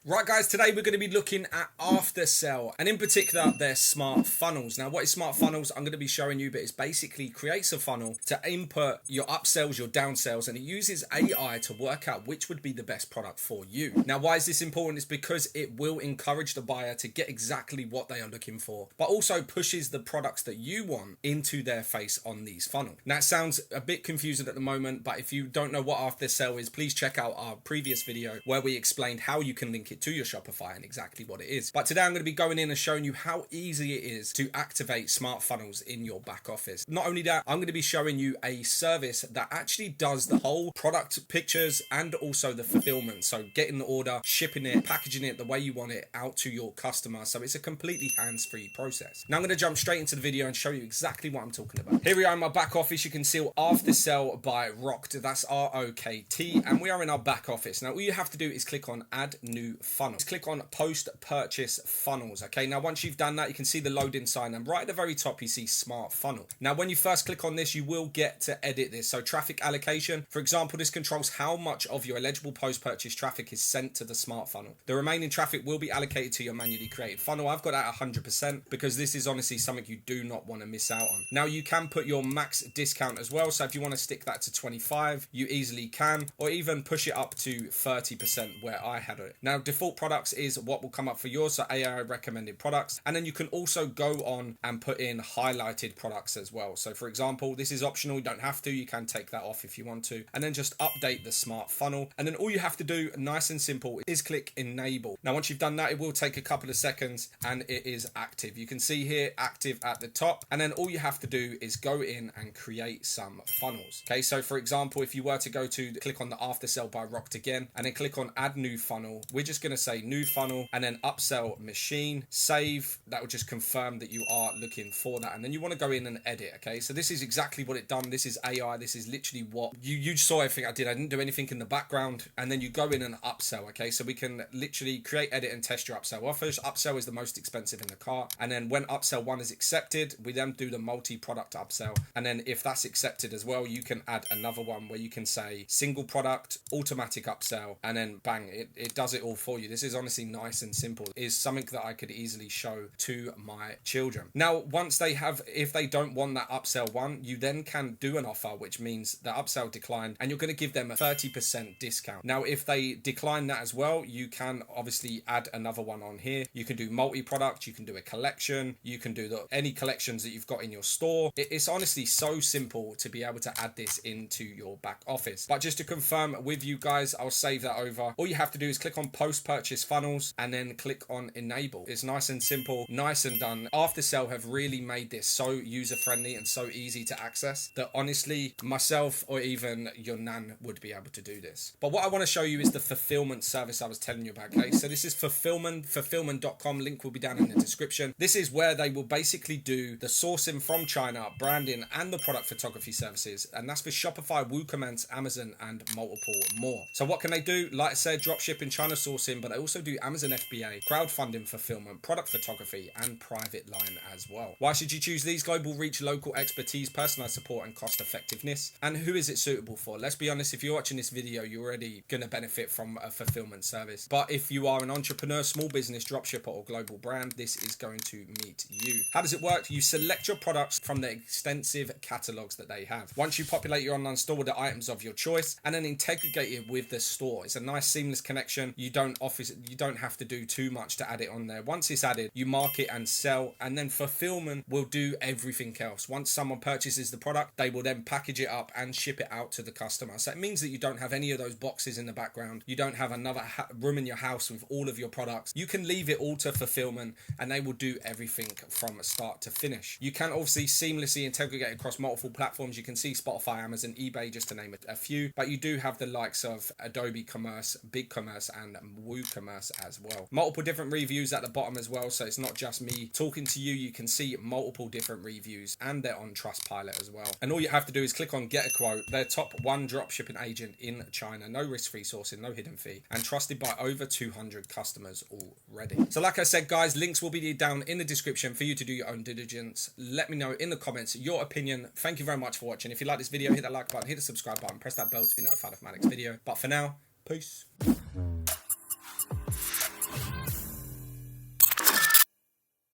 Right guys, today we're going to be looking at Aftersell and in particular their smart funnels. Now what is smart funnels? I'm going to be showing you, but it basically creates a funnel to input your upsells, your downsells, and it uses AI to work out which would be the best product for you. Now why is this important? It's because it will encourage the buyer to get exactly what they are looking for, but also pushes the products that you want into their face on these funnels. Now it sounds a bit confusing at the moment, but if you don't know what Aftersell is, please check out our previous video where we explained how you can link it to your Shopify and exactly what it is. But today I'm going to be going in and showing you how easy it is to activate smart funnels in your back office. Not only that, I'm going to be showing you a service that actually does the whole product pictures and also the fulfillment. So getting the order, shipping it, packaging it the way you want it out to your customer. So it's a completely hands-free process. Now I'm going to jump straight into the video and show you exactly what I'm talking about. Here we are in my back office. You can see Aftersell by Rocked. That's R-O-K-T. And we are in our back office. Now all you have to do is click on Add New Funnel. Click on Post-Purchase Funnels. Okay, now once you've done that, you can see the loading sign, and right at the very top you see Smart Funnel. Now when you first click on this, you will get to edit this. So traffic allocation, for example, this controls how much of your eligible post-purchase traffic is sent to the Smart Funnel. The remaining traffic will be allocated to your manually created funnel. I've got that at 100% because this is honestly something you do not want to miss out on. Now you can put your max discount as well. So if you want to stick that to 25, you easily can, or even push it up to 30% where I had it. Now default products is what will come up for yours, so AI recommended products, and then you can also go on and put in highlighted products as well. So for example, this is optional, you don't have to, you can take that off if you want to, and then just update the smart funnel, and then all you have to do, nice and simple, is click enable. Now once you've done that, it will take a couple of seconds and it is active. You can see here active at the top, and then all you have to do is go in and create some funnels. Okay, so for example, if you were to go to click on the Aftersell by Rocked again and then click on add new funnel, we're just going to say new funnel and then upsell machine, save. That will just confirm that you are looking for that, and then you want to go in and edit. Okay, so this is exactly what it done. This is AI. This is literally what you saw everything I did. I didn't do anything in the background, and then you go in and upsell. Okay, so we can literally create, edit and test your upsell offers. Upsell is the most expensive in the cart, and then when upsell 1 is accepted, we then do the multi-product upsell, and then if that's accepted as well, you can add another one where you can say single product, automatic upsell, and then bang, it does it all for you. This is honestly nice and simple. It is something that I could easily show to my children. Now once they have, if they don't want that upsell one, you then can do an offer which means the upsell declined and you're going to give them a 30% discount. Now if they decline that as well, you can obviously add another one on here. You can do multi-product, you can do a collection, you can do any collections that you've got in your store. It's honestly so simple to be able to add this into your back office. But just to confirm with you guys, I'll save that over. All you have to do is click on post-purchase funnels and then click on enable. It's nice and simple, nice and done. Aftersell have really made this so user-friendly and so easy to access that honestly myself or even your nan would be able to do this. But what I want to show you is the fulfillment service I was telling you about. Okay, so this is Fulfillman, fulfillman.com. Link will be down in the description. This is where they will basically do the sourcing from China, branding, and the product photography services, and that's for Shopify, WooCommerce, Amazon, and multiple more. So what can they do? Like I said, dropshipping, China sourcing, but they also do Amazon FBA, crowdfunding fulfillment, product photography, and private line as well. Why should you choose these? Global reach, local expertise, personalized support, and cost effectiveness. And who is it suitable for? Let's be honest, if you're watching this video, you're already going to benefit from a fulfillment service. But if you are an entrepreneur, small business, dropshipper, or global brand, this is going to meet you. How does it work? You select your products from the extensive catalogs that they have. Once you populate your online store with the items of your choice and then integrate it with the store, it's a nice seamless connection. You don't have to do too much to add it on there. Once it's added, you mark it and sell, and then fulfillment will do everything else. Once someone purchases the product, they will then package it up and ship it out to the customer. So it means that you don't have any of those boxes in the background. You don't have another room in your house with all of your products. You can leave it all to fulfillment and they will do everything from start to finish. You can obviously seamlessly integrate across multiple platforms. You can see Spotify, Amazon, eBay, just to name a few, but you do have the likes of Adobe Commerce, BigCommerce, and WooCommerce as well. Multiple different reviews at the bottom as well, so it's not just me talking to you. You can see multiple different reviews and they're on Trustpilot as well. And all you have to do is click on get a quote. They're top 1 dropshipping agent in China, no risk-free sourcing, no hidden fee, and trusted by over 200 customers already. So like I said guys, links will be down in the description for you to do your own diligence. Let me know in the comments your opinion. Thank you very much for watching. If you like this video, hit that like button, hit the subscribe button, press that bell to be notified of my next video. But for now, peace.